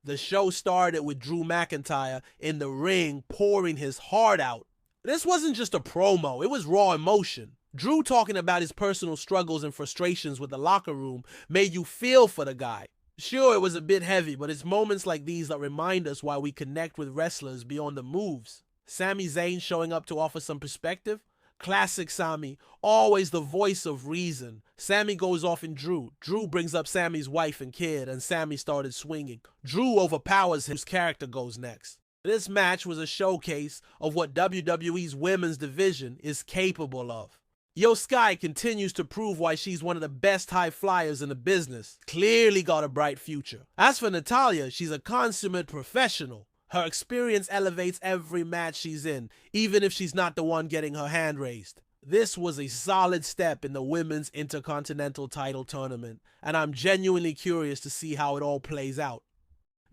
The show started with Drew McIntyre in the ring pouring his heart out. This wasn't just a promo, it was raw emotion. Drew talking about his personal struggles and frustrations with the locker room made you feel for the guy. Sure, it was a bit heavy, but it's moments like these that remind us why we connect with wrestlers beyond the moves. Sami Zayn showing up to offer some perspective. Classic Sami, always the voice of reason. Sami goes off in Drew. Drew brings up Sami's wife and kid, and Sami started swinging. Drew overpowers his character goes next. This match was a showcase of what WWE's women's division is capable of. Io Sky continues to prove why she's one of the best high flyers in the business. Clearly got a bright future. As for Natalya, she's a consummate professional. Her experience elevates every match she's in, even if she's not the one getting her hand raised. This was a solid step in the women's Intercontinental title tournament, and I'm genuinely curious to see how it all plays out.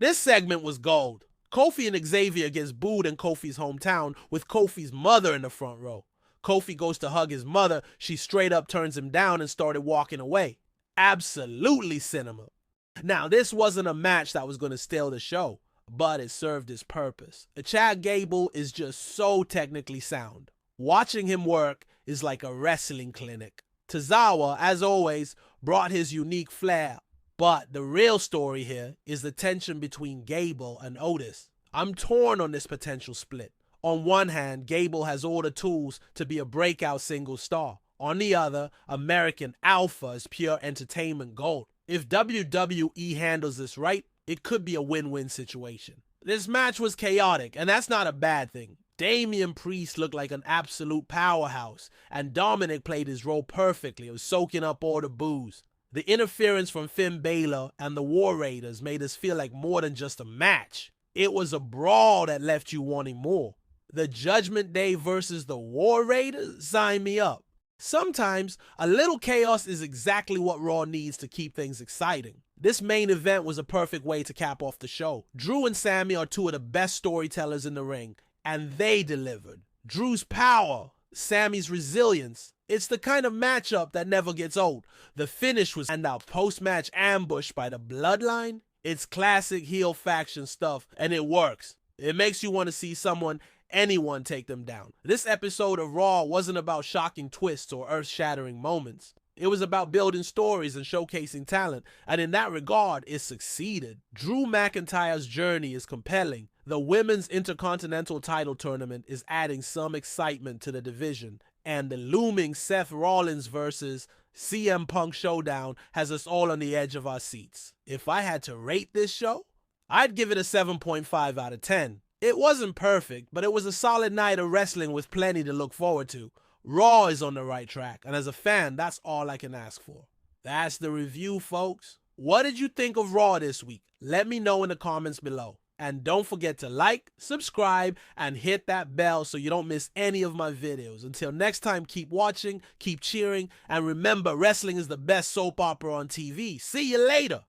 This segment was gold. Kofi and Xavier gets booed in Kofi's hometown with Kofi's mother in the front row. Kofi goes to hug his mother, she straight up turns him down and started walking away. Absolutely cinema. Now, this wasn't a match that was going to steal the show, but it served its purpose. Chad Gable is just so technically sound. Watching him work is like a wrestling clinic. Tozawa, as always, brought his unique flair, but the real story here is the tension between Gable and Otis. I'm torn on this potential split. On one hand, Gable has all the tools to be a breakout single star. On the other, American Alpha is pure entertainment gold. If WWE handles this right, it could be a win-win situation. This match was chaotic, and that's not a bad thing. Damian Priest looked like an absolute powerhouse, and Dominic played his role perfectly of soaking up all the boos. The interference from Finn Balor and the War Raiders made us feel like more than just a match. It was a brawl that left you wanting more. The Judgment Day versus the War Raiders? Sign me up. Sometimes, a little chaos is exactly what Raw needs to keep things exciting. This main event was a perfect way to cap off the show. Drew and Sami are two of the best storytellers in the ring, and they delivered. Drew's power, Sami's resilience. It's the kind of matchup that never gets old. The finish was, and our post-match ambush by the Bloodline. It's classic heel faction stuff, and it works. It makes you want to see anyone take them down. This episode of Raw wasn't about shocking twists or earth-shattering moments. It was about building stories and showcasing talent, and in that regard, it succeeded. Drew McIntyre's journey is compelling. The Women's Intercontinental title tournament is adding some excitement to the division, and the looming Seth Rollins versus CM Punk showdown has us all on the edge of our seats. If I had to rate this show, I'd give it a 7.5 out of 10. It wasn't perfect, but it was a solid night of wrestling with plenty to look forward to. Raw is on the right track, and as a fan, that's all I can ask for. That's the review, folks. What did you think of Raw this week? Let me know in the comments below. And don't forget to like, subscribe, and hit that bell so you don't miss any of my videos. Until next time, keep watching, keep cheering, and remember, wrestling is the best soap opera on TV. See you later.